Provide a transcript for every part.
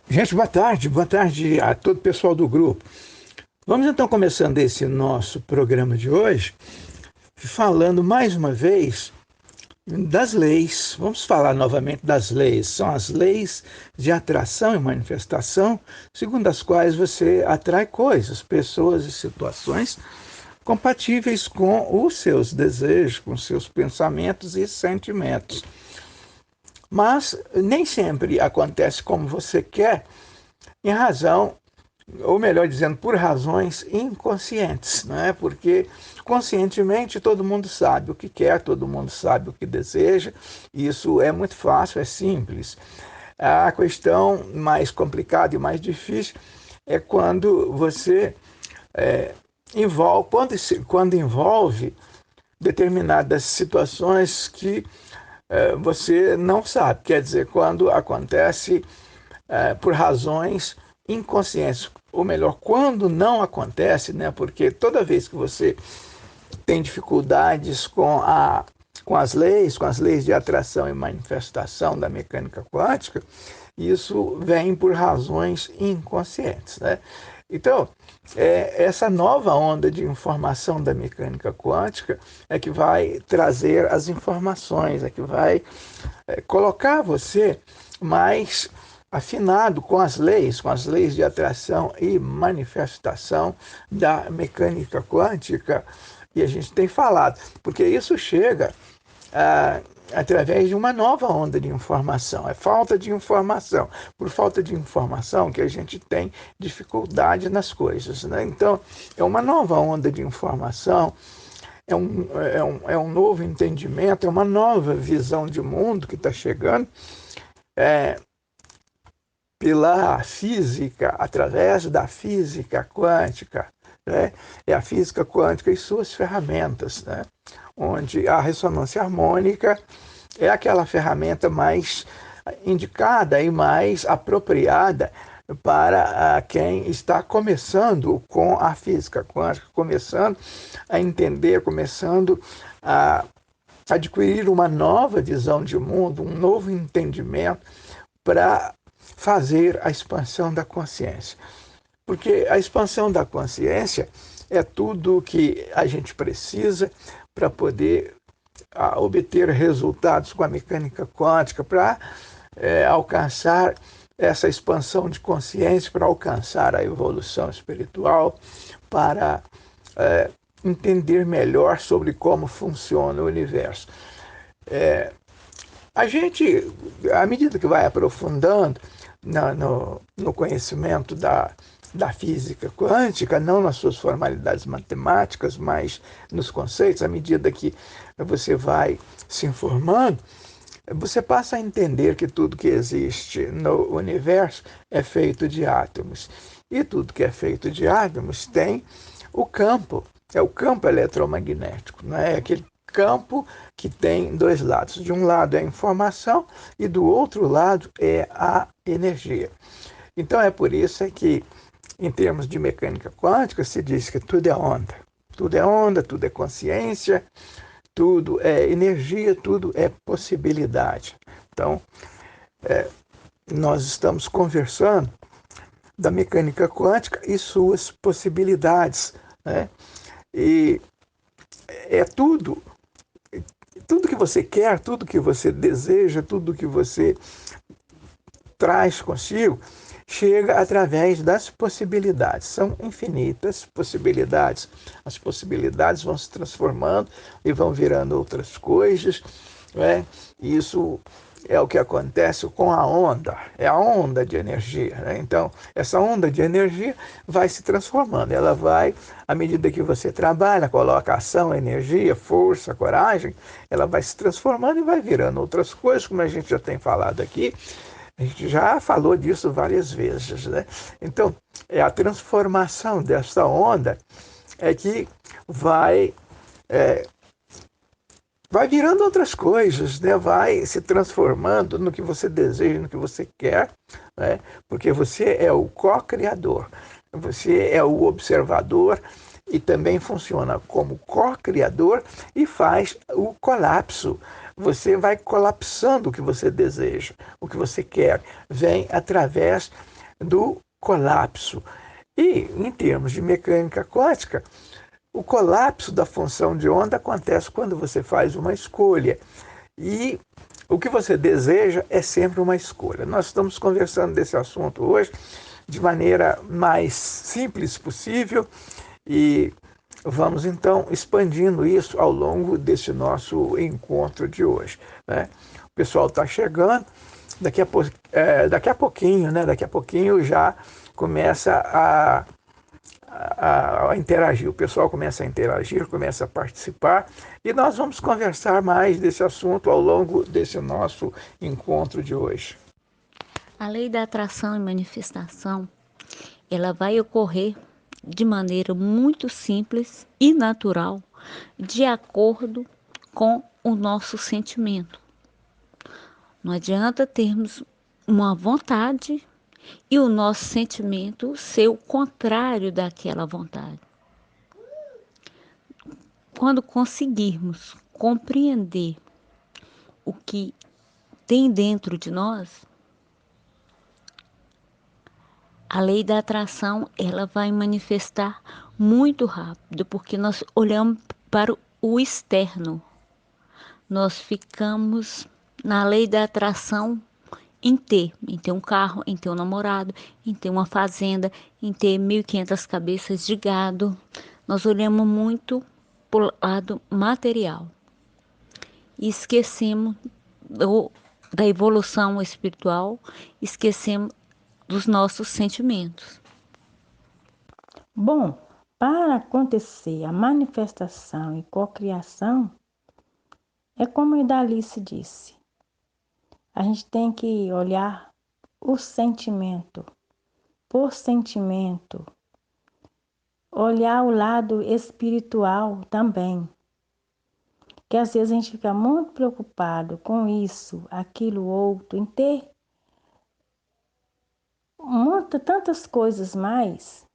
Gente, boa tarde a todo o pessoal do grupo. Vamos então começando esse nosso programa de hoje, falando mais uma vez das leis. Vamos falar novamente das leis. São as leis de atração e manifestação, segundo as quais você atrai coisas, pessoas e situações compatíveis com os seus desejos, com os seus pensamentos e sentimentos. Mas nem sempre acontece como você quer, em razão, ou melhor dizendo, por razões inconscientes, não é? Porque conscientemente todo mundo sabe o que quer, todo mundo sabe o que deseja, isso é muito fácil, é simples. A questão mais complicada e mais difícil é quando você envolve, quando envolve determinadas situações que você não sabe, quer dizer, quando acontece por razões inconscientes, ou melhor, quando não acontece, né? Porque toda vez que você tem dificuldades com as leis de atração e manifestação da mecânica quântica, isso vem por razões inconscientes, né? Então, essa nova onda de informação da mecânica quântica é que vai trazer as informações, é que vai colocar você mais afinado com as leis de atração e manifestação da mecânica quântica. E a gente tem falado, porque isso chega através de uma nova onda de informação. É falta de informação. Por falta de informação que a gente tem dificuldade nas coisas. Né? Então, é uma nova onda de informação, é um novo entendimento, é uma nova visão de mundo que está chegando pela física, através da física quântica. Né? É a física quântica e suas ferramentas, né? Onde a ressonância harmônica é aquela ferramenta mais indicada e mais apropriada para quem está começando com a física quântica, começando a entender, começando a adquirir uma nova visão de mundo, um novo entendimento para fazer a expansão da consciência. Porque a expansão da consciência é tudo o que a gente precisa para poder obter resultados com a mecânica quântica, para alcançar essa expansão de consciência, para alcançar a evolução espiritual, para entender melhor sobre como funciona o universo. A gente, à medida que vai aprofundando no conhecimento da física quântica, não nas suas formalidades matemáticas, mas nos conceitos, à medida que você vai se informando, você passa a entender que tudo que existe no universo é feito de átomos. E tudo que é feito de átomos tem o campo, é o campo eletromagnético, não é aquele campo que tem dois lados. De um lado é a informação e do outro lado é a energia. Então é por isso que, em termos de mecânica quântica, se diz que tudo é onda. Tudo é onda, tudo é consciência, tudo é energia, tudo é possibilidade. Então, nós estamos conversando da mecânica quântica e suas possibilidades, né? E é tudo que você quer, tudo que você deseja, tudo que você traz consigo, chega através das possibilidades. São infinitas possibilidades. As possibilidades vão se transformando e vão virando outras coisas. Né? Isso é o que acontece com a onda, é a onda de energia. Né? Então, essa onda de energia vai se transformando, ela vai, à medida que você trabalha, coloca ação, energia, força, coragem, ela vai se transformando e vai virando outras coisas, como a gente já tem falado aqui. A gente já falou disso várias vezes, né? Então, é a transformação dessa onda é que vai vai virando outras coisas, né? Vai se transformando no que você deseja, no que você quer, né? Porque você é o co-criador, você é o observador e também funciona como co-criador e faz o colapso. Você vai colapsando o que você deseja, o que você quer, vem através do colapso. E, em termos de mecânica quântica, o colapso da função de onda acontece quando você faz uma escolha. E o que você deseja é sempre uma escolha. Nós estamos conversando desse assunto hoje de maneira mais simples possível e vamos então expandindo isso ao longo desse nosso encontro de hoje, né? O pessoal está chegando, daqui a pouquinho, né? Daqui a pouquinho já começa a interagir, o pessoal começa a interagir, começa a participar e nós vamos conversar mais desse assunto ao longo desse nosso encontro de hoje. A lei da atração e manifestação, ela vai ocorrer de maneira muito simples e natural, de acordo com o nosso sentimento. Não adianta termos uma vontade e o nosso sentimento ser o contrário daquela vontade. Quando conseguirmos compreender o que tem dentro de nós, a lei da atração ela vai manifestar muito rápido, porque nós olhamos para o externo. Nós ficamos na lei da atração em ter um carro, em ter um namorado, em ter uma fazenda, em ter 1.500 cabeças de gado. Nós olhamos muito para o lado material e esquecemos da evolução espiritual, esquecemos dos nossos sentimentos. Bom, para acontecer a manifestação e cocriação, é como a Idalice disse, a gente tem que olhar o sentimento, por sentimento, olhar o lado espiritual também, que às vezes a gente fica muito preocupado com isso, aquilo, outro, em ter tantas coisas mais,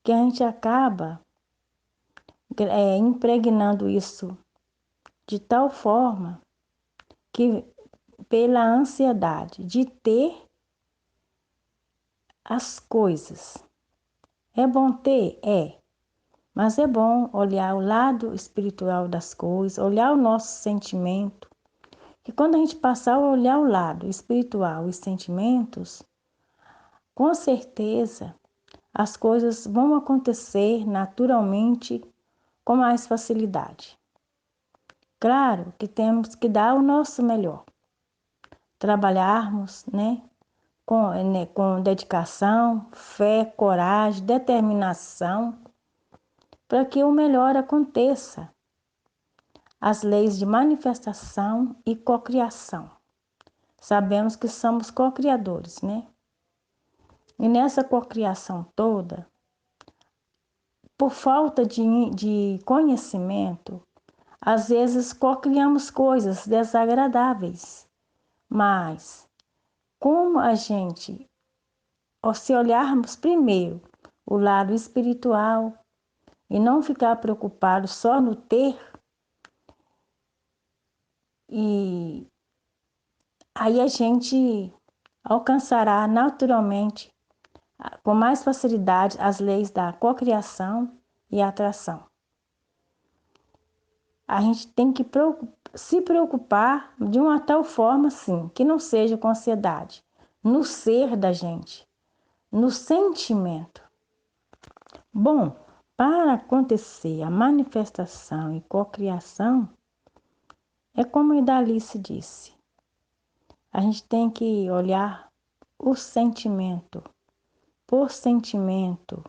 que a gente acaba impregnando isso de tal forma que pela ansiedade de ter as coisas. É bom ter? É. Mas é bom olhar o lado espiritual das coisas, olhar o nosso sentimento. E quando a gente passar a olhar o lado espiritual e sentimentos, com certeza as coisas vão acontecer naturalmente com mais facilidade. Claro que temos que dar o nosso melhor. Trabalharmos, com dedicação, fé, coragem, determinação, para que o melhor aconteça. As leis de manifestação e cocriação. Sabemos que somos cocriadores, né? E nessa cocriação toda, por falta de conhecimento, às vezes cocriamos coisas desagradáveis, mas como a gente, se olharmos primeiro o lado espiritual e não ficar preocupado só no ter, e aí a gente alcançará naturalmente, com mais facilidade, as leis da cocriação e atração. A gente tem que se preocupar de uma tal forma, sim, que não seja com ansiedade, no ser da gente, no sentimento. Bom, para acontecer a manifestação e cocriação, é como a Idalice disse, a gente tem que olhar o sentimento, por sentimento,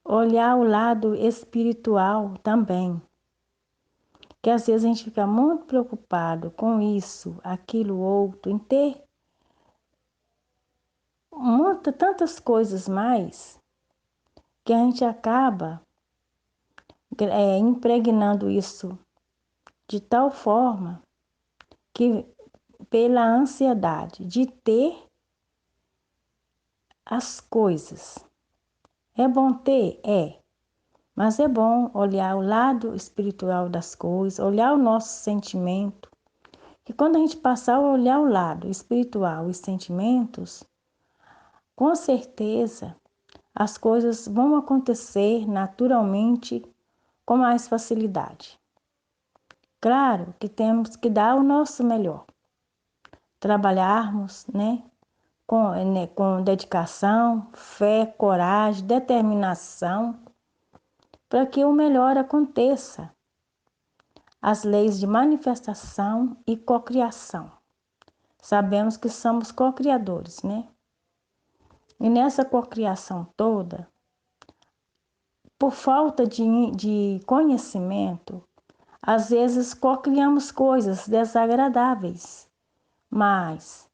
olhar o lado espiritual também, que às vezes a gente fica muito preocupado com isso, aquilo, outro, em ter tantas coisas mais, que a gente acaba impregnando isso de tal forma que pela ansiedade de ter as coisas. É bom ter? É. Mas é bom olhar o lado espiritual das coisas, olhar o nosso sentimento. E quando a gente passar a olhar o lado espiritual e sentimentos, com certeza as coisas vão acontecer naturalmente com mais facilidade. Claro que temos que dar o nosso melhor, trabalharmos, com dedicação, fé, coragem, determinação, para que o melhor aconteça. As leis de manifestação e cocriação. Sabemos que somos cocriadores, né? E nessa cocriação toda, por falta de conhecimento, às vezes cocriamos coisas desagradáveis, mas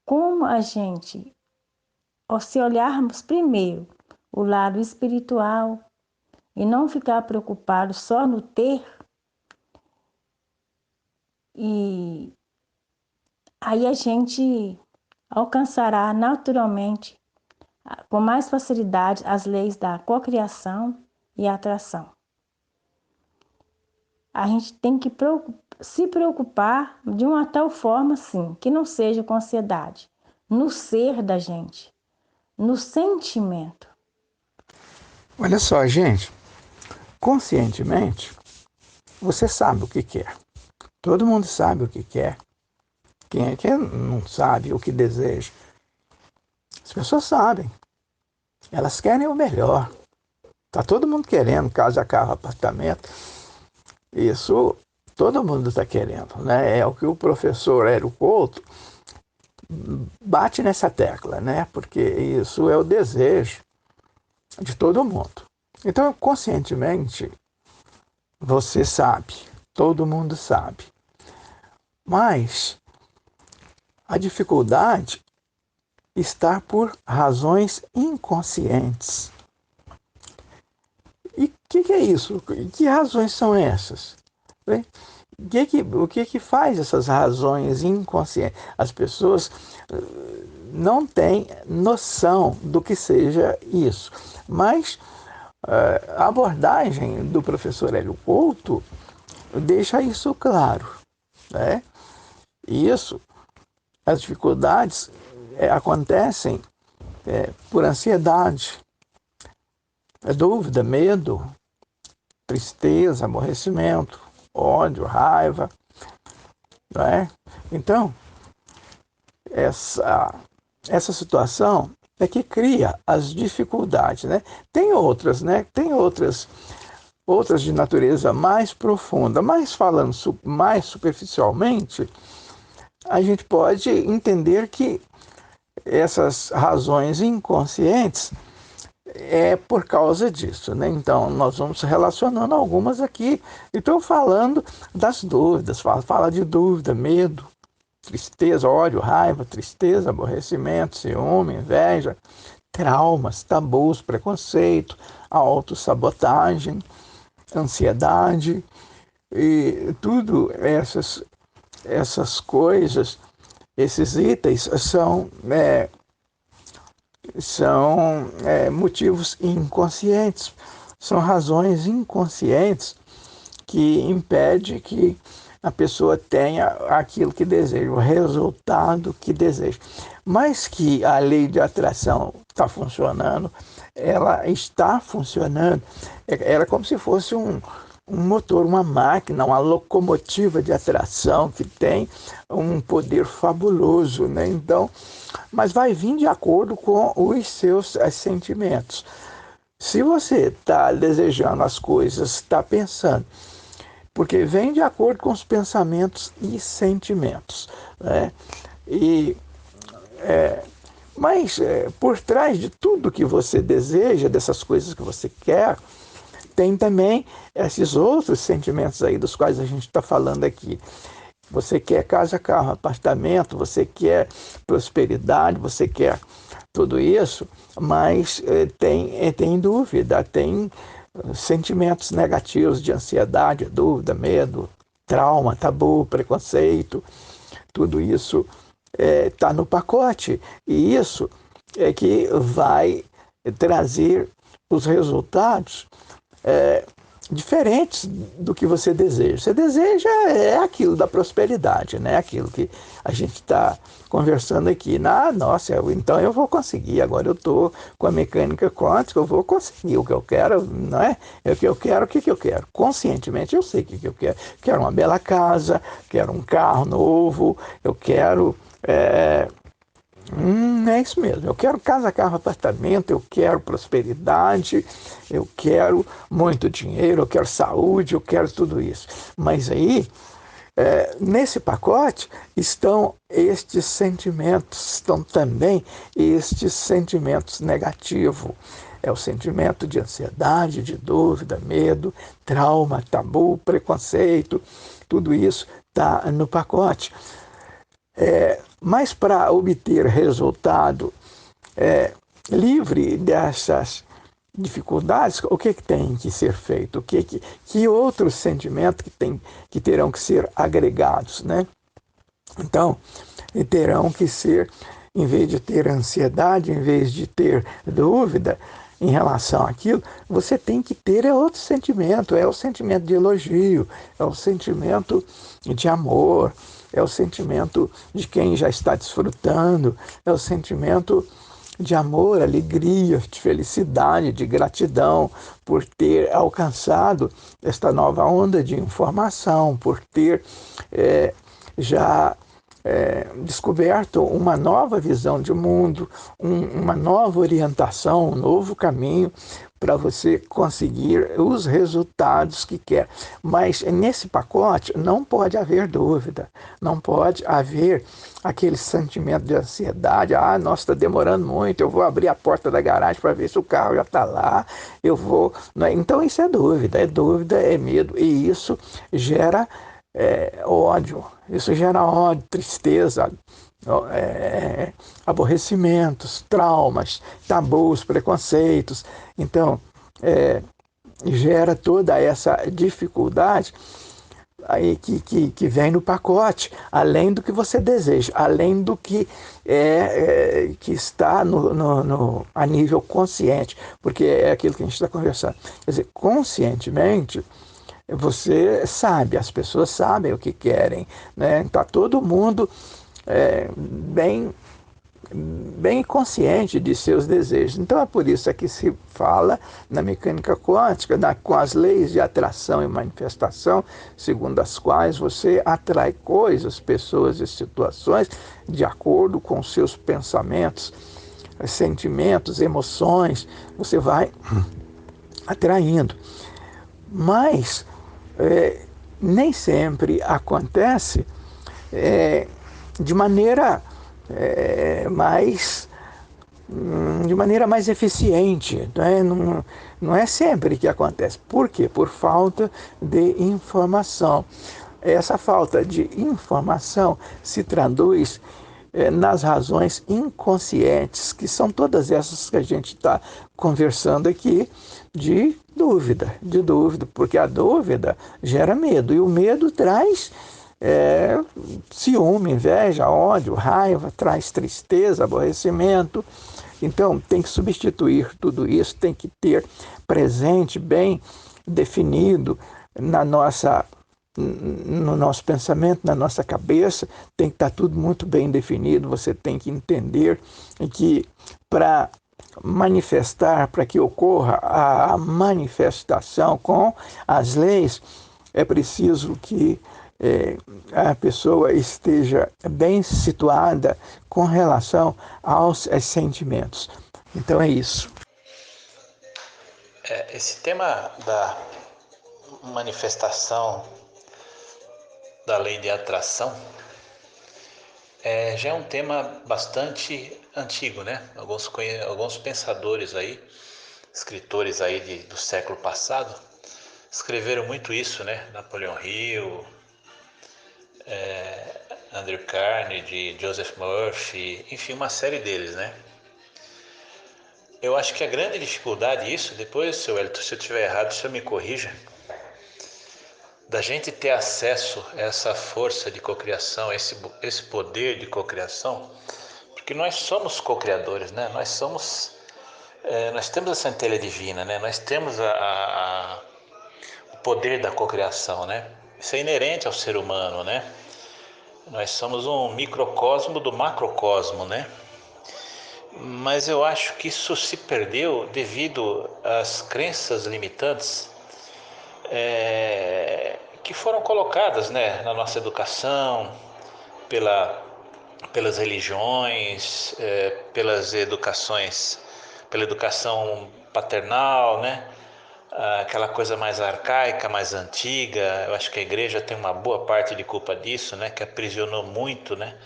como a gente, se olharmos primeiro o lado espiritual e não ficar preocupado só no ter, e aí a gente alcançará naturalmente, com mais facilidade, as leis da cocriação e atração. A gente tem que se preocupar de uma tal forma, assim, que não seja com ansiedade, no ser da gente, no sentimento. Olha só, gente, conscientemente, você sabe o que quer. Todo mundo sabe o que quer. Quem é que não sabe o que deseja? As pessoas sabem. Elas querem o melhor. Está todo mundo querendo casa, carro, apartamento. Isso todo mundo está querendo, né? É o que o professor Hélio Couto bate nessa tecla, né? Porque isso é o desejo de todo mundo. Então, conscientemente, você sabe, todo mundo sabe. Mas a dificuldade está por razões inconscientes. E o que é isso? Que razões são essas? O que faz essas razões inconscientes? As pessoas não têm noção do que seja isso. Mas a abordagem do professor Hélio Couto deixa isso claro, né? Isso, as dificuldades acontecem por ansiedade, dúvida, medo, tristeza, aborrecimento, ódio, raiva, não é? Então, essa situação é que cria as dificuldades, né? Tem outras, né? Tem outras de natureza mais profunda, mas falando mais superficialmente, a gente pode entender que essas razões inconscientes é por causa disso, né? Então, nós vamos relacionando algumas aqui. Estou falando das dúvidas, fala de dúvida, medo, tristeza, ódio, raiva, tristeza, aborrecimento, ciúme, inveja, traumas, tabus, preconceito, autossabotagem, ansiedade, e tudo essas coisas, esses itens são motivos inconscientes, são razões inconscientes que impedem que a pessoa tenha aquilo que deseja, o resultado que deseja. Mas que a lei de atração está funcionando, ela está funcionando, era como se fosse um motor, uma máquina, uma locomotiva de atração que tem um poder fabuloso, né? Então, mas vai vir de acordo com os seus sentimentos. Se você está desejando as coisas, está pensando, porque vem de acordo com os pensamentos e sentimentos, né? Mas por trás de tudo que você deseja, dessas coisas que você quer, tem também esses outros sentimentos aí dos quais a gente está falando aqui. Você quer casa, carro, apartamento, você quer prosperidade, você quer tudo isso, mas tem dúvida, tem sentimentos negativos de ansiedade, dúvida, medo, trauma, tabu, preconceito, tudo isso está no pacote. E isso é que vai trazer os resultados diferentes do que você deseja. Você deseja aquilo da prosperidade, né? Aquilo que a gente está conversando aqui. Nossa, então eu vou conseguir. Agora eu estou com a mecânica quântica, eu vou conseguir o que eu quero, não é? É o que eu quero, o que eu quero. Conscientemente eu sei o que eu quero. Quero uma bela casa, quero um carro novo, eu quero... É isso mesmo. Eu quero casa, carro, apartamento, eu quero prosperidade, eu quero muito dinheiro, eu quero saúde, eu quero tudo isso. Mas aí, nesse pacote, estão estes sentimentos, estão também estes sentimentos negativos. É o sentimento de ansiedade, de dúvida, medo, trauma, tabu, preconceito, tudo isso está no pacote. Mas para obter resultado livre dessas dificuldades, o que tem que ser feito? Que outros sentimentos que terão que ser agregados, né? Então, terão que ser, em vez de ter ansiedade, em vez de ter dúvida em relação àquilo, você tem que ter outro sentimento, é o sentimento de elogio, é o sentimento de amor, é o sentimento de quem já está desfrutando, é o sentimento de amor, alegria, de felicidade, de gratidão por ter alcançado esta nova onda de informação, por ter já descoberto uma nova visão de mundo, uma nova orientação, um novo caminho para você conseguir os resultados que quer. Mas nesse pacote não pode haver dúvida, não pode haver aquele sentimento de ansiedade. Nossa, está demorando muito, eu vou abrir a porta da garagem para ver se o carro já está lá, eu vou... Então isso é dúvida, é medo, e isso gera ódio, isso gera ódio, tristeza, aborrecimentos, traumas, tabus, preconceitos. Então, gera toda essa dificuldade aí que vem no pacote, além do que você deseja, além do que que está a nível consciente, porque é aquilo que a gente está conversando. Quer dizer, conscientemente, você sabe, as pessoas sabem o que querem, né? Está todo mundo bem consciente de seus desejos. Então é por isso que se fala na mecânica quântica, com as leis de atração e manifestação, segundo as quais você atrai coisas, pessoas e situações de acordo com seus pensamentos, sentimentos, emoções, você vai atraindo. Mas nem sempre acontece de maneira mais eficiente, né? Não é sempre que acontece. Por quê? Por falta de informação. Essa falta de informação se traduz nas razões inconscientes, que são todas essas que a gente está conversando aqui, de dúvida, porque a dúvida gera medo, e o medo traz ciúme, inveja, ódio, raiva, traz tristeza, aborrecimento. Então tem que substituir tudo isso, tem que ter presente, bem definido no nosso pensamento, na nossa cabeça, tem que estar tudo muito bem definido. Você tem que entender que para manifestar, para que ocorra a manifestação com as leis, é preciso que a pessoa esteja bem situada com relação aos sentimentos. Então é isso. Esse tema da manifestação da lei de atração já é um tema bastante antigo, né? Alguns pensadores aí, escritores aí do século passado, escreveram muito isso, né? Napoleon Hill, Andrew Carnegie, Joseph Murphy, enfim, uma série deles, né? Eu acho que a grande dificuldade disso, depois, seu Elton, se eu estiver errado, o senhor me corrija, da gente ter acesso a essa força de cocriação, esse poder de cocriação, porque nós somos cocriadores, né? Nós temos essa centelha divina, né? Nós temos poder da cocriação, né? Isso é inerente ao ser humano, né? Nós somos um microcosmo do macrocosmo, né? Mas eu acho que isso se perdeu devido às crenças limitantes que foram colocadas, né, na nossa educação, pelas religiões, pela educação paternal, né? Aquela coisa mais arcaica, mais antiga. Eu acho que a igreja tem uma boa parte de culpa disso, né? Que aprisionou muito, né?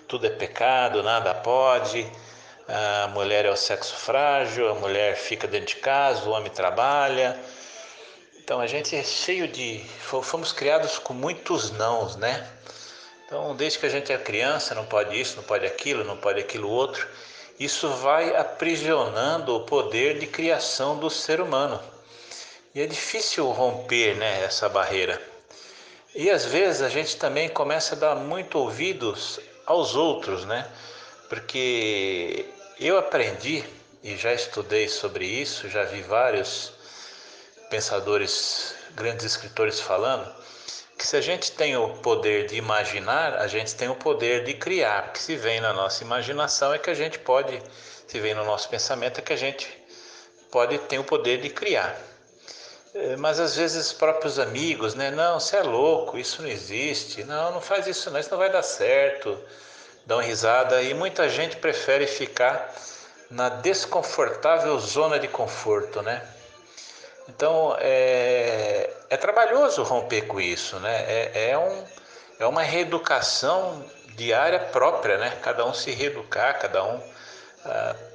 Tudo é pecado, nada pode. A mulher é o sexo frágil, a mulher fica dentro de casa, o homem trabalha. Então a gente é cheio de... Fomos criados com muitos nãos, né? Então, desde que a gente é criança, não pode isso, não pode aquilo outro. Isso vai aprisionando o poder de criação do ser humano. E é difícil romper, né, essa barreira. E às vezes a gente também começa a dar muito ouvidos aos outros, né? Porque eu aprendi e já estudei sobre isso, já vi vários pensadores, grandes escritores falando, que se a gente tem o poder de imaginar, a gente tem o poder de criar. Porque se vem na nossa imaginação é que a gente pode, se vem no nosso pensamento é que a gente pode ter o poder de criar. Mas às vezes os próprios amigos, né? Não, você é louco, isso não existe. Não, não faz isso não, isso não vai dar certo. Dão risada e muita gente prefere ficar na desconfortável zona de conforto, né? Então é trabalhoso romper com isso, né? É uma reeducação diária própria, né? Cada um se reeducar, cada um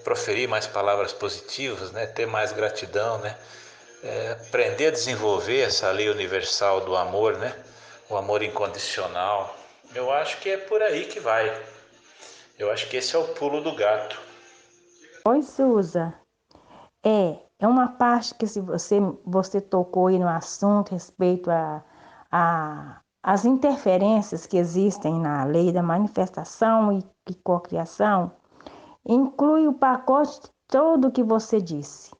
proferir mais palavras positivas, né? Ter mais gratidão, né? Aprender a desenvolver essa lei universal do amor, né? O amor incondicional. Eu acho que é por aí que vai. Eu acho que esse é o pulo do gato. Oi, Suza. É uma parte que se você tocou aí no assunto respeito as interferências que existem na lei da manifestação e cocriação, inclui o pacote todo que você disse.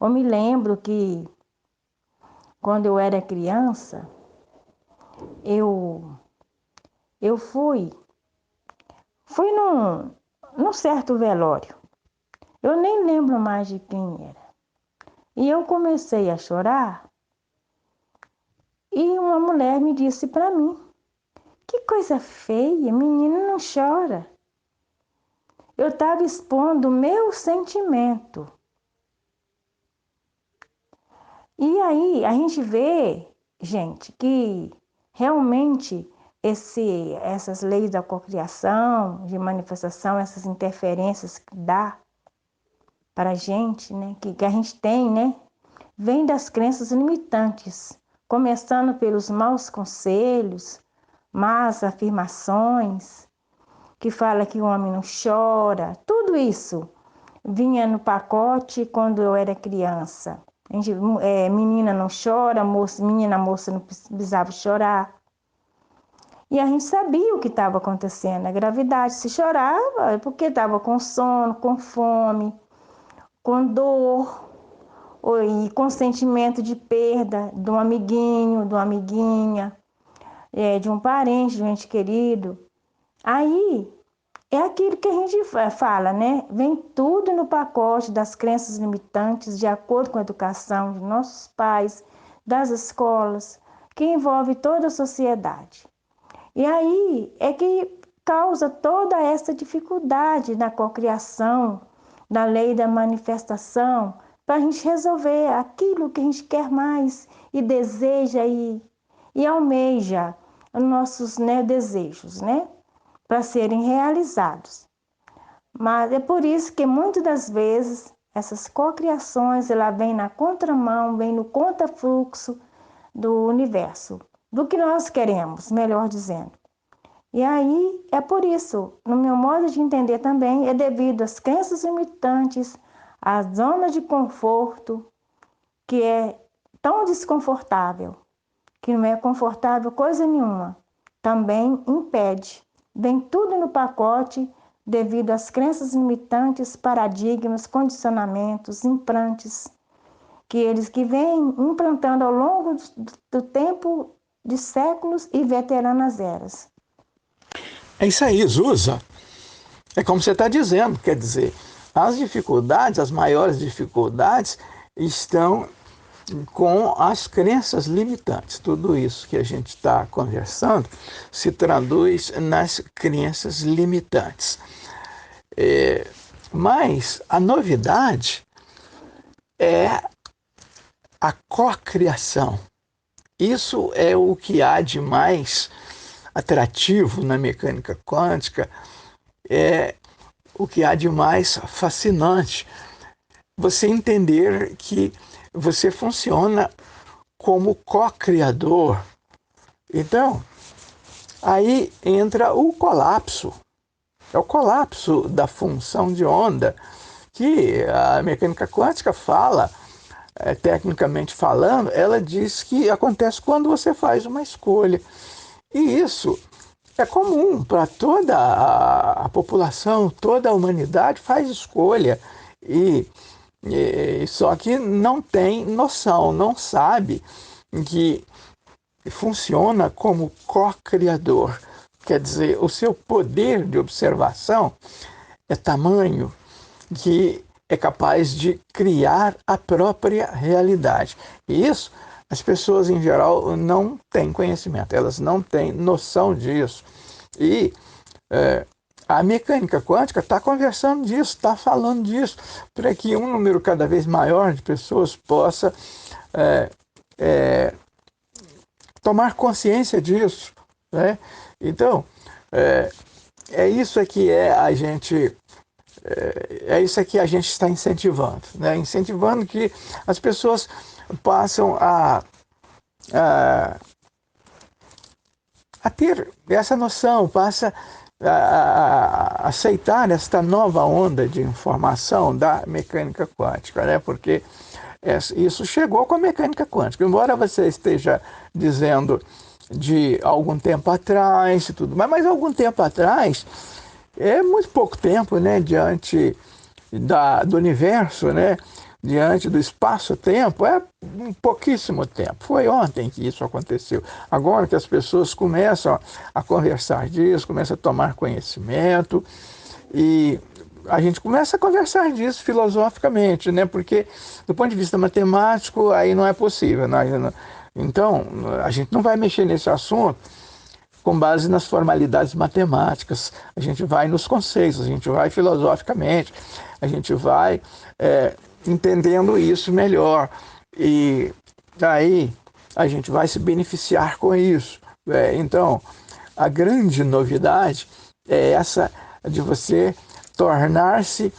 Eu me lembro que quando eu era criança, eu fui num certo velório. Eu nem lembro mais de quem era. E eu comecei a chorar e uma mulher me disse para mim: que coisa feia, menina, não chora. Eu estava expondo o meu sentimento. E aí a gente vê, gente, que realmente essas leis da cocriação, de manifestação, essas interferências que dá para a gente, né, que a gente tem, né, vem das crenças limitantes, começando pelos maus conselhos, más afirmações, que fala que o homem não chora. Tudo isso vinha no pacote quando eu era criança. Menina não chora, moça não precisava chorar. E a gente sabia o que estava acontecendo, a gravidade. Se chorava é porque estava com sono, com fome, com dor, e com sentimento de perda de um amiguinho, de uma amiguinha, de um parente, de um ente querido. Aí é aquilo que a gente fala, né? Vem tudo no pacote das crenças limitantes, de acordo com a educação de nossos pais, das escolas, que envolve toda a sociedade. E aí é que causa toda essa dificuldade na cocriação, da lei da manifestação, para a gente resolver aquilo que a gente quer mais e deseja e almeja os nossos, né, desejos, né? Para serem realizados. Mas é por isso que muitas das vezes essas cocriações ela vem na contramão, vem no contrafluxo do universo, do que nós queremos, melhor dizendo. E aí é por isso, no meu modo de entender também, é devido às crenças limitantes, à zona de conforto, que é tão desconfortável, que não é confortável coisa nenhuma, também impede. Vem tudo no pacote devido às crenças limitantes, paradigmas, condicionamentos, implantes que vêm implantando ao longo do tempo de séculos e veteranas eras. É isso aí, Zusa. É como você está dizendo, quer dizer, as dificuldades, as maiores dificuldades estão com as crenças limitantes. Tudo isso que a gente está conversando se traduz nas crenças limitantes. Mas a novidade é a cocriação. Isso é o que há de mais atrativo na mecânica quântica, é o que há de mais fascinante. Você entender que você funciona como co-criador. Então, aí entra o colapso. É o colapso da função de onda que a mecânica quântica fala, tecnicamente falando, ela diz que acontece quando você faz uma escolha. E isso é comum para toda a população, toda a humanidade faz escolha. Só que não tem noção, não sabe que funciona como co-criador. Quer dizer, o seu poder de observação é tamanho que é capaz de criar a própria realidade. E isso as pessoas em geral não têm conhecimento, elas não têm noção disso. E a mecânica quântica está conversando disso, está falando disso, para que um número cada vez maior de pessoas possa tomar consciência disso, né? Então, é isso que a gente está incentivando, né? Incentivando que as pessoas passam a ter essa noção, passa a aceitar esta nova onda de informação da mecânica quântica, né? Porque isso chegou com a mecânica quântica. Embora você esteja dizendo de algum tempo atrás e tudo, mas algum tempo atrás é muito pouco tempo, né? Diante do universo, né? Diante do espaço-tempo, é um pouquíssimo tempo. Foi ontem que isso aconteceu. Agora que as pessoas começam a conversar disso, começam a tomar conhecimento, e a gente começa a conversar disso filosoficamente, né? Porque do ponto de vista matemático, aí não é possível, né? Então, a gente não vai mexer nesse assunto com base nas formalidades matemáticas. A gente vai nos conceitos, a gente vai filosoficamente, a gente vai entendendo isso melhor. E daí a gente vai se beneficiar com isso. Então, a grande novidade é essa de você tornar-se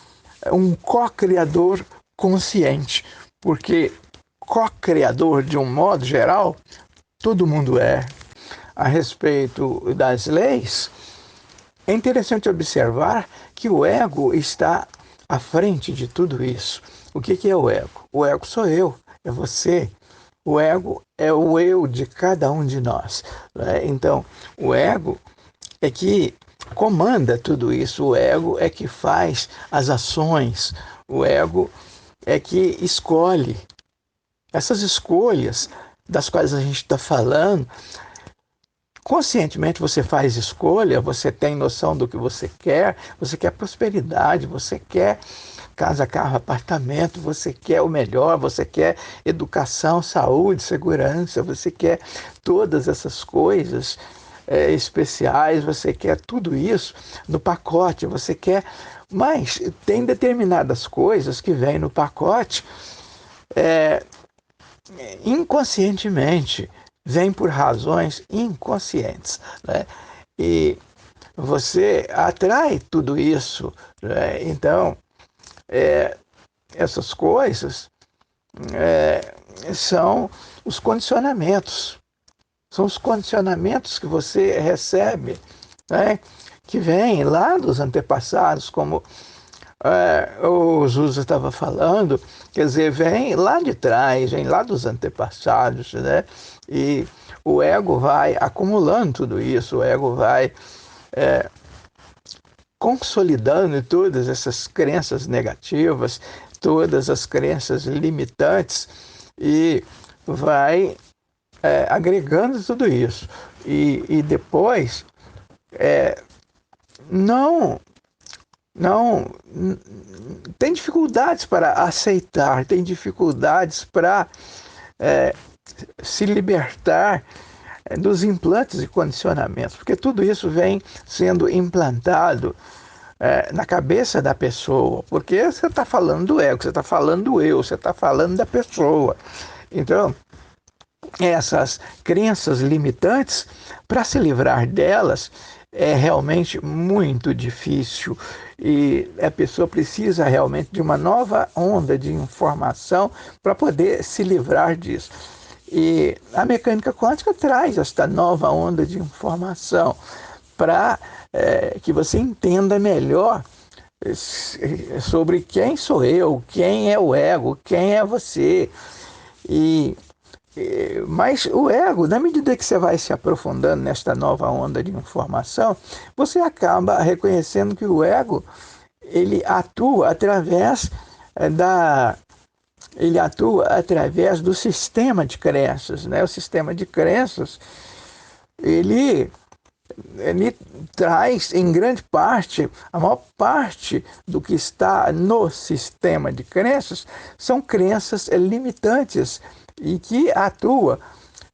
um co-criador consciente, porque co-criador, de um modo geral, todo mundo é. A respeito das leis, é interessante observar que o ego está à frente de tudo isso. O que é o ego? O ego sou eu, é você. O ego é o eu de cada um de nós. Então, o ego é que comanda tudo isso. O ego é que faz as ações. O ego é que escolhe. Essas escolhas das quais a gente está falando, conscientemente você faz escolha, você tem noção do que você quer prosperidade, você quer casa, carro, apartamento, você quer o melhor, você quer educação, saúde, segurança, você quer todas essas coisas especiais, você quer tudo isso no pacote, você quer, mas tem determinadas coisas que vêm no pacote inconscientemente, vem por razões inconscientes, né? E você atrai tudo isso, né? Então, essas coisas são os condicionamentos. São os condicionamentos que você recebe, né? Que vêm lá dos antepassados, como o Zusa estava falando, quer dizer, vem lá de trás, vem lá dos antepassados, né? E o ego vai acumulando tudo isso, o ego vai consolidando todas essas crenças negativas, todas as crenças limitantes, e vai agregando tudo isso. E depois não tem dificuldades para aceitar, tem dificuldades para se libertar dos implantes e condicionamentos, porque tudo isso vem sendo implantado na cabeça da pessoa, porque você está falando do ego, você está falando do eu, você está falando da pessoa. Então, essas crenças limitantes, para se livrar delas, é realmente muito difícil, e a pessoa precisa realmente de uma nova onda de informação para poder se livrar disso. E a mecânica quântica traz esta nova onda de informação para que você entenda melhor sobre quem sou eu, quem é o ego, quem é você. Mas o ego, na medida que você vai se aprofundando nesta nova onda de informação, você acaba reconhecendo que o ego ele atua através do sistema de crenças, né? O sistema de crenças ele traz, em grande parte, a maior parte do que está no sistema de crenças são crenças limitantes e que atua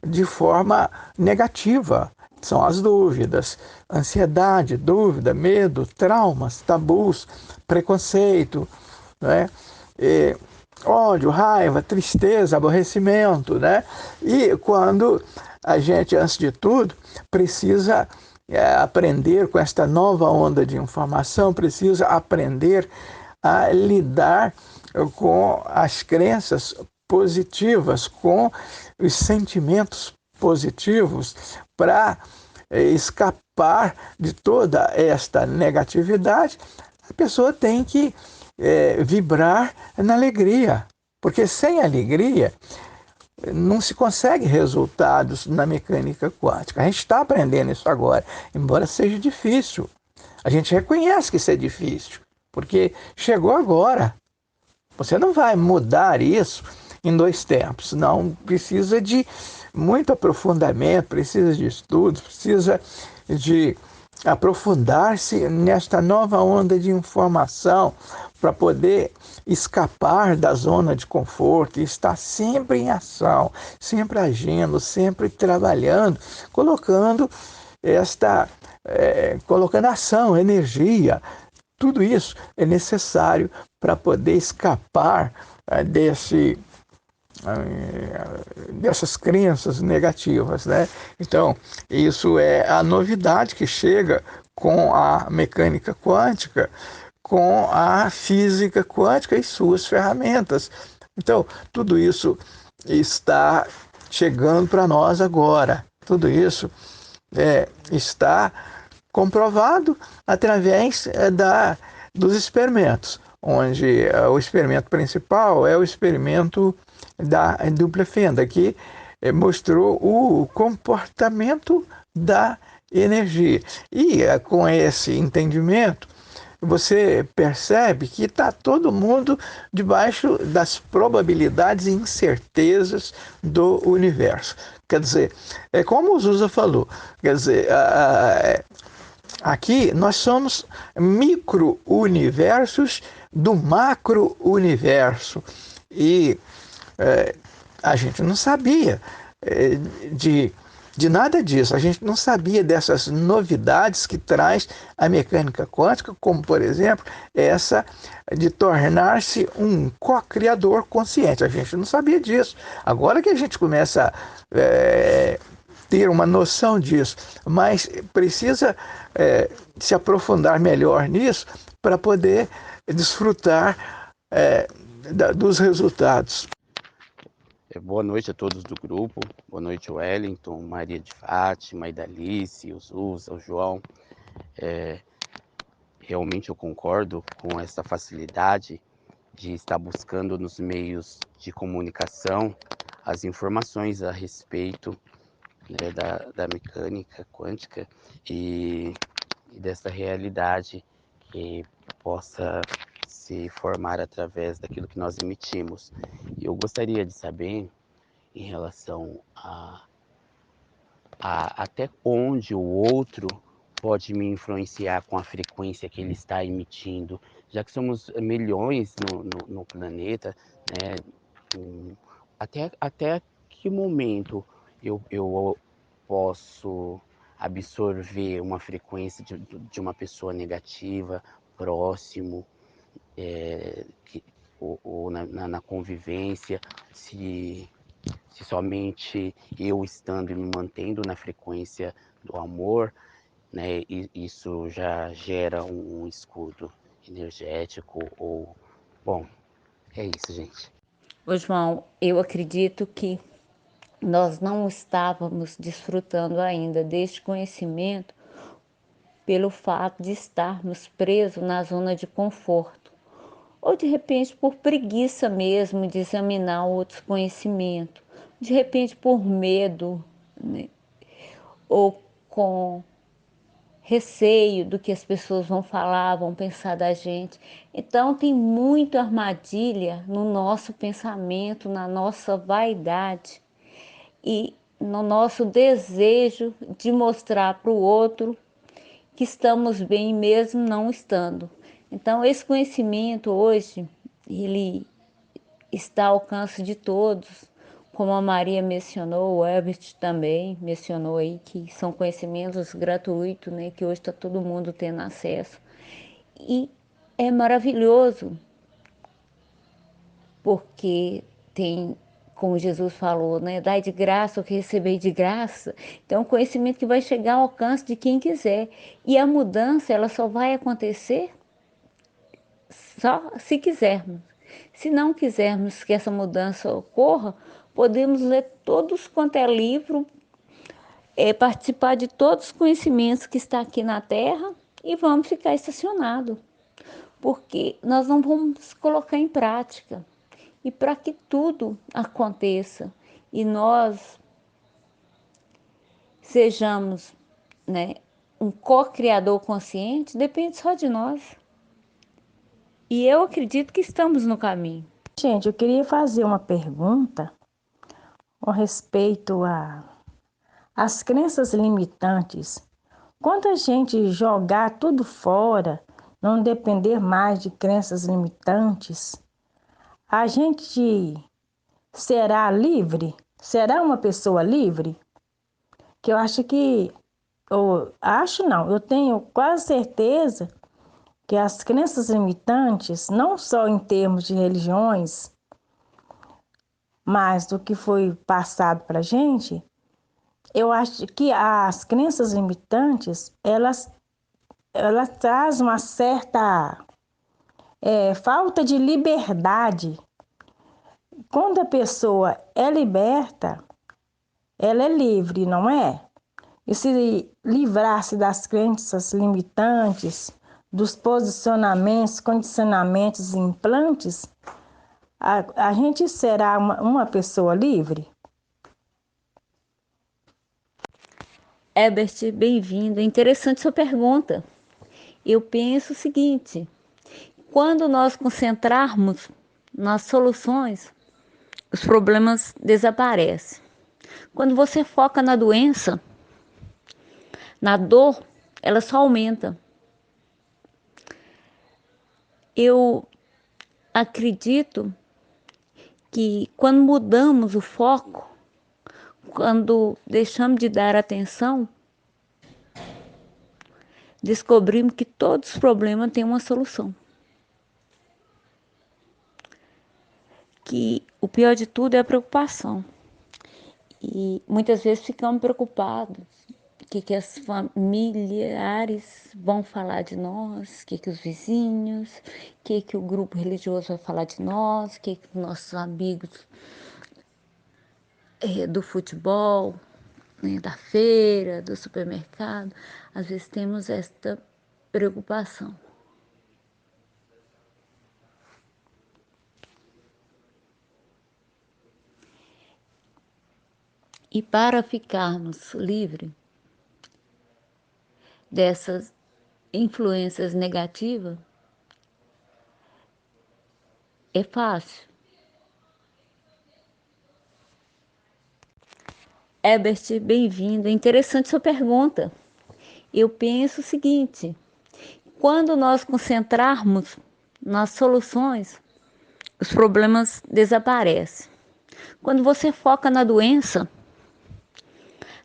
de forma negativa. São as dúvidas, ansiedade, dúvida, medo, traumas, tabus, preconceito, né? Ódio, raiva, tristeza, aborrecimento, né? E quando a gente, antes de tudo, precisa aprender com esta nova onda de informação, precisa aprender a lidar com as crenças positivas, com os sentimentos positivos, para escapar de toda esta negatividade. A pessoa tem que vibrar na alegria, porque sem alegria não se consegue resultados na mecânica quântica. A gente está aprendendo isso agora, embora seja difícil. A gente reconhece que isso é difícil, porque chegou agora. Você não vai mudar isso em 2 tempos, não. Precisa de muito aprofundamento, precisa de estudos, precisa de aprofundar-se nesta nova onda de informação para poder escapar da zona de conforto e estar sempre em ação, sempre agindo, sempre trabalhando, colocando ação, energia. Tudo isso é necessário para poder escapar dessas crenças negativas, né? Então, isso é a novidade que chega com a mecânica quântica, com a física quântica e suas ferramentas. Então, tudo isso está chegando para nós agora. Tudo isso está comprovado através dos experimentos, onde o experimento principal é o experimento da dupla fenda, que mostrou o comportamento da energia. E com esse entendimento, você percebe que está todo mundo debaixo das probabilidades e incertezas do universo. Quer dizer, é como o Zusa falou, quer dizer, aqui nós somos micro-universos do macro-universo. E a gente não sabia de nada disso. A gente não sabia dessas novidades que traz a mecânica quântica, como, por exemplo, essa de tornar-se um co-criador consciente. A gente não sabia disso. Agora que a gente começa a ter uma noção disso, mas precisa se aprofundar melhor nisso para poder desfrutar dos resultados. Boa noite a todos do grupo, boa noite Wellington, Maria de Fátima, Idalice, o Zusa, o João. Realmente eu concordo com essa facilidade de estar buscando nos meios de comunicação as informações a respeito, né, da mecânica quântica e dessa realidade possa se formar através daquilo que nós emitimos. E eu gostaria de saber, em relação a até onde o outro pode me influenciar com a frequência que ele está emitindo, já que somos milhões no planeta, né? Até que momento eu posso absorver uma frequência de uma pessoa negativa, próximo, que, ou na convivência, se somente eu estando e me mantendo na frequência do amor, né, isso já gera um escudo energético ou... Bom, é isso, gente. Ô, João, eu acredito que nós não estávamos desfrutando ainda deste conhecimento pelo fato de estarmos presos na zona de conforto, ou de repente por preguiça mesmo de examinar outros conhecimentos, de repente por medo, né? Ou com receio do que as pessoas vão falar, vão pensar da gente. Então tem muita armadilha no nosso pensamento, na nossa vaidade e no nosso desejo de mostrar para o outro que estamos bem mesmo não estando. Então esse conhecimento hoje, ele está ao alcance de todos, como a Maria mencionou, o Herbert também mencionou aí, que são conhecimentos gratuitos, né, que hoje está todo mundo tendo acesso. E é maravilhoso, porque tem, como Jesus falou, né, dai de graça o que recebei de graça. Então, é um conhecimento que vai chegar ao alcance de quem quiser. E a mudança, ela só vai acontecer só se quisermos. Se não quisermos que essa mudança ocorra, podemos ler todos quanto é livro, participar de todos os conhecimentos que está aqui na Terra e vamos ficar estacionados, porque nós não vamos colocar em prática. E para que tudo aconteça e nós sejamos, né, um co-criador consciente, depende só de nós. E eu acredito que estamos no caminho. Gente, eu queria fazer uma pergunta com respeito às crenças limitantes. Quando a gente jogar tudo fora, não depender mais de crenças limitantes, a gente será livre? Será uma pessoa livre? Que eu acho que, eu acho não, eu tenho quase certeza que as crenças limitantes, não só em termos de religiões, mas do que foi passado para a gente, eu acho que as crenças limitantes, elas trazem uma certa falta de liberdade. Quando a pessoa é liberta, ela é livre, não é? E se livrar-se das crenças limitantes, dos posicionamentos, condicionamentos e implantes, a gente será uma pessoa livre? Herbert, bem-vindo. É interessante sua pergunta. Eu penso o seguinte: quando nós concentrarmos nas soluções, os problemas desaparecem. Quando você foca na doença, na dor, ela só aumenta. Eu acredito que quando mudamos o foco, quando deixamos de dar atenção, descobrimos que todos os problemas têm uma solução. Que o pior de tudo é a preocupação. E muitas vezes ficamos preocupados. O que as familiares vão falar de nós, o que os vizinhos, o que o grupo religioso vai falar de nós, o que os nossos amigos do futebol, né, da feira, do supermercado. Às vezes temos esta preocupação. E para ficarmos livres dessas influências negativas, é fácil. Herbert, bem-vindo. É interessante sua pergunta. Eu penso o seguinte: quando nós concentrarmos nas soluções, os problemas desaparecem. Quando você foca na doença,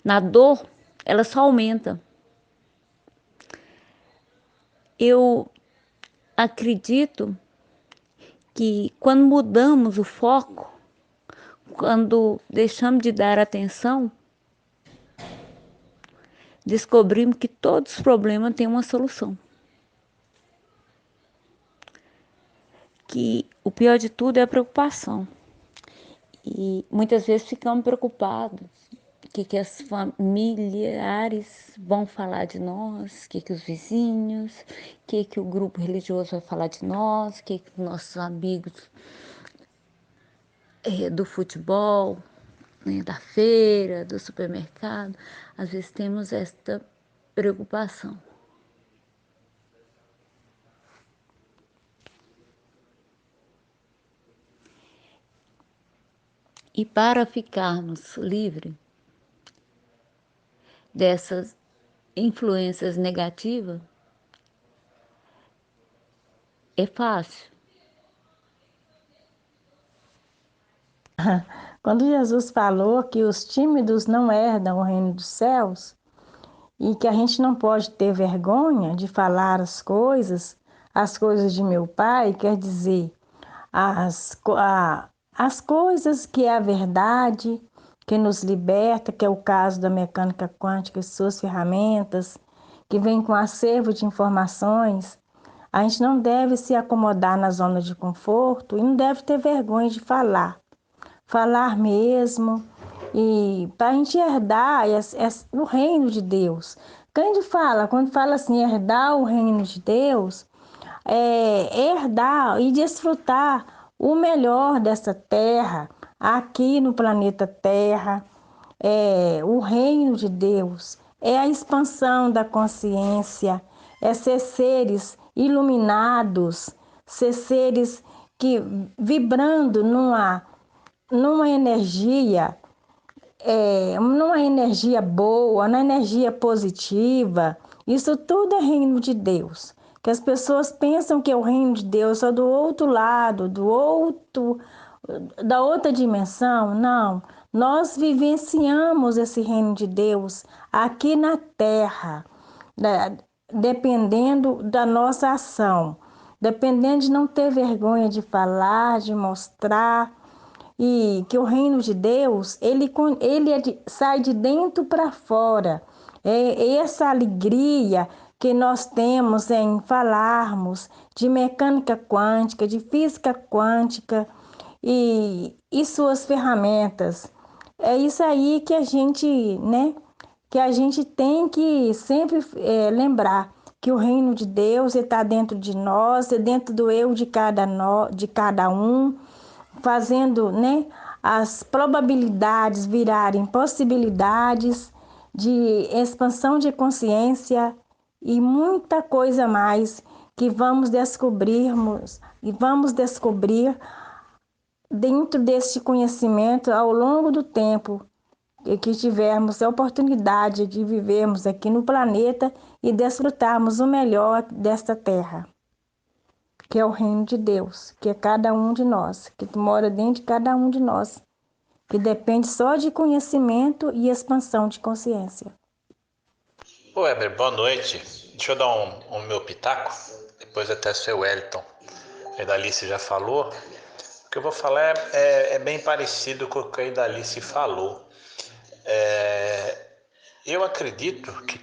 na dor, ela só aumenta. Eu acredito que quando mudamos o foco, quando deixamos de dar atenção, descobrimos que todos os problemas têm uma solução. Que o pior de tudo é a preocupação. E muitas vezes ficamos preocupados. O que as familiares vão falar de nós, o que os vizinhos, o que o grupo religioso vai falar de nós, o que nossos amigos do futebol, né, da feira, do supermercado. Às vezes temos esta preocupação. E para ficarmos livres dessas influências negativas, é fácil. Quando Jesus falou que os tímidos não herdam o reino dos céus e que a gente não pode ter vergonha de falar as coisas de meu Pai, quer dizer, as coisas que é a verdade, que nos liberta, que é o caso da mecânica quântica e suas ferramentas, que vem com acervo de informações. A gente não deve se acomodar na zona de conforto e não deve ter vergonha de falar. Falar mesmo, e para a gente herdar o reino de Deus. Quando fala assim, herdar o reino de Deus, herdar e desfrutar o melhor dessa terra, aqui no planeta Terra. O reino de Deus é a expansão da consciência, é ser seres iluminados, ser seres que vibrando numa energia, numa energia boa, numa energia positiva. Isso tudo é reino de Deus. Que as pessoas pensam que é o reino de Deus é do outro lado, da outra dimensão. Não, nós vivenciamos esse reino de Deus aqui na Terra, né? Dependendo da nossa ação, dependendo de não ter vergonha de falar, de mostrar. E que o reino de Deus, ele sai de dentro para fora. É essa alegria que nós temos em falarmos de mecânica quântica, de física quântica e suas ferramentas. É isso aí que a gente, né, que a gente tem que sempre lembrar que o reino de Deus está dentro de nós, é dentro do eu de cada um, fazendo, né, as probabilidades virarem possibilidades de expansão de consciência e muita coisa mais que vamos descobrir dentro deste conhecimento ao longo do tempo que tivermos a oportunidade de vivermos aqui no planeta e desfrutarmos o melhor desta terra, que é o reino de Deus, que é cada um de nós, que mora dentro de cada um de nós, que depende só de conhecimento e expansão de consciência. Ô Weber, boa noite. Deixa eu dar um meu pitaco, depois até o seu Wellington. A Idalice já falou. O que eu vou falar é bem parecido com o que a Idalice falou. Eu acredito que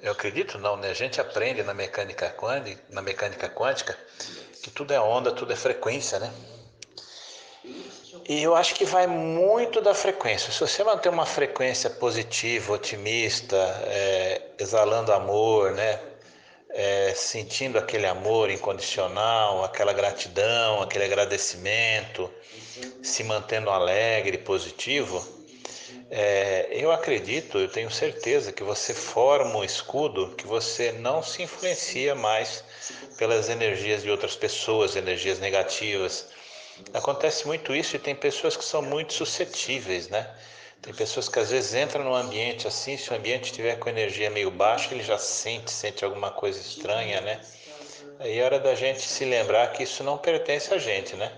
eu acredito não, né? A gente aprende na mecânica quântica que tudo é onda, tudo é frequência, né? E eu acho que vai muito da frequência. Se você manter uma frequência positiva, otimista, exalando amor, né? Sentindo aquele amor incondicional, aquela gratidão, aquele agradecimento, se mantendo alegre, positivo, Eu acredito, eu tenho certeza que você forma um escudo que você não se influencia mais pelas energias de outras pessoas, energias negativas. Acontece muito isso e tem pessoas que são muito suscetíveis, né? Tem pessoas que às vezes entram num ambiente assim, se o ambiente estiver com energia meio baixa, ele já sente alguma coisa estranha, né? Aí é hora da gente se lembrar que isso não pertence a gente, né?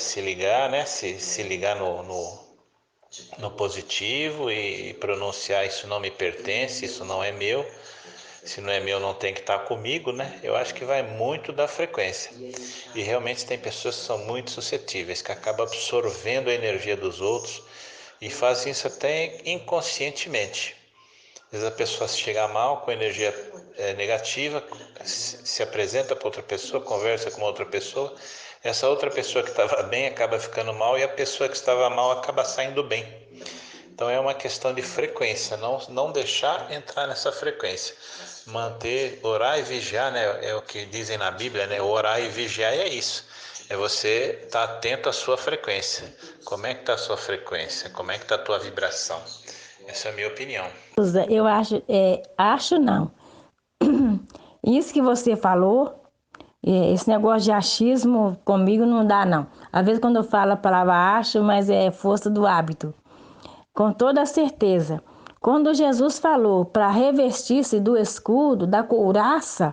Se ligar, né? Se ligar no positivo e pronunciar: isso não me pertence, isso não é meu. Se não é meu, não tem que estar comigo, né? Eu acho que vai muito da frequência. E realmente tem pessoas que são muito suscetíveis, que acabam absorvendo a energia dos outros e fazem isso até inconscientemente. Às vezes a pessoa chega mal com energia negativa, se apresenta para outra pessoa, conversa com outra pessoa. Essa outra pessoa que estava bem acaba ficando mal e a pessoa que estava mal acaba saindo bem. Então é uma questão de frequência, não deixar entrar nessa frequência. Manter, orar e vigiar, né? É o que dizem na Bíblia, né? Orar e vigiar é isso. É você estar atento à sua frequência. Como é que está a sua frequência? Como é que está a tua vibração? Essa é a minha opinião. Eu acho não. Isso que você falou, esse negócio de achismo comigo não dá, não. Às vezes quando eu falo a palavra acho, mas é força do hábito. Com toda certeza. Quando Jesus falou para revestir-se do escudo, da couraça,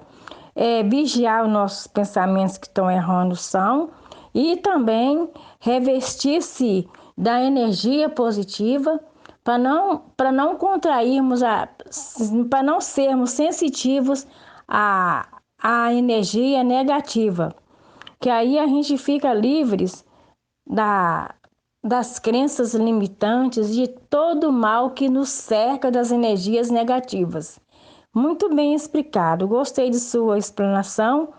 vigiar os nossos pensamentos que estão errando são, e também revestir-se da energia positiva, para não contrairmos, para não sermos sensitivos à energia negativa, que aí a gente fica livres das crenças limitantes, de todo o mal que nos cerca das energias negativas. Muito bem explicado, gostei de sua explanação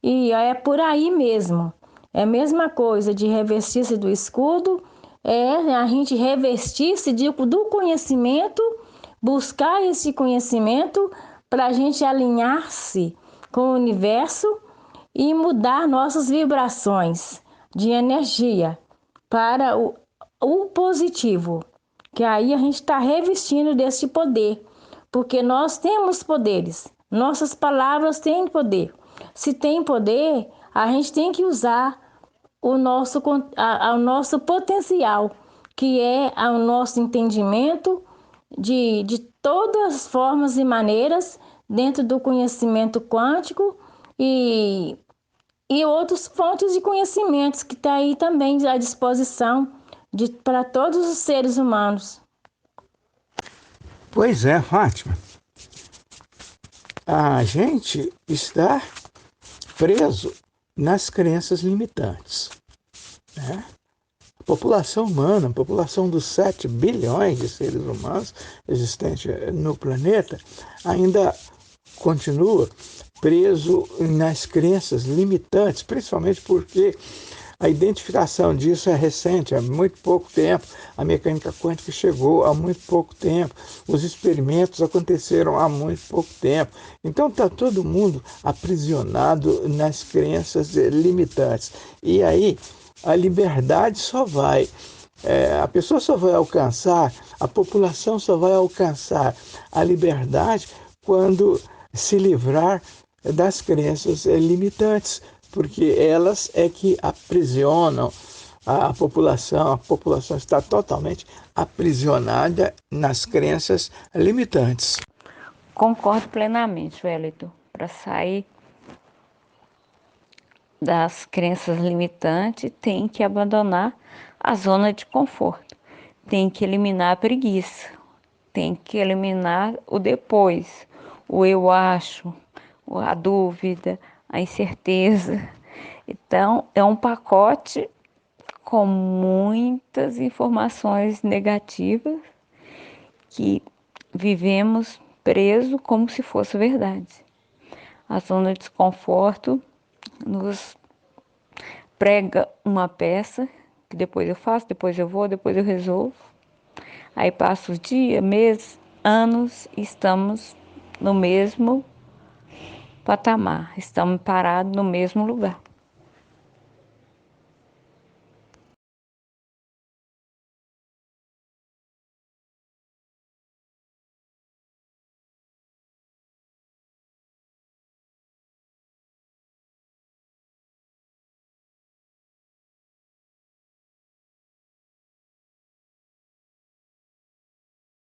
e é por aí mesmo. É a mesma coisa de revestir-se do escudo, a gente revestir-se do conhecimento, buscar esse conhecimento para a gente alinhar-se com o universo e mudar nossas vibrações de energia para o positivo, que aí a gente está revestindo desse poder, porque nós temos poderes, nossas palavras têm poder. Se tem poder, a gente tem que usar o nosso potencial, que é o nosso entendimento de todas as formas e maneiras dentro do conhecimento quântico e outras fontes de conhecimentos que está aí também à disposição para todos os seres humanos. Pois é, Fátima. A gente está preso nas crenças limitantes, né? A população humana, a população dos 7 bilhões de seres humanos existentes no planeta, ainda continua preso nas crenças limitantes, principalmente porque a identificação disso é recente, há muito pouco tempo. A mecânica quântica chegou há muito pouco tempo. Os experimentos aconteceram há muito pouco tempo. Então está todo mundo aprisionado nas crenças limitantes. E aí a liberdade só vai, a pessoa só vai alcançar, a população só vai alcançar a liberdade quando se livrar das crenças limitantes, porque elas é que aprisionam a população está totalmente aprisionada nas crenças limitantes. Concordo plenamente, Wellington. Para sair das crenças limitantes, tem que abandonar a zona de conforto, tem que eliminar a preguiça, tem que eliminar o depois, o eu acho, a dúvida, a incerteza. Então, é um pacote com muitas informações negativas que vivemos preso como se fosse verdade. A zona de desconforto nos prega uma peça que depois eu faço, depois eu vou, depois eu resolvo. Aí passa os dias, meses, anos e estamos no mesmo patamar, estamos parados no mesmo lugar.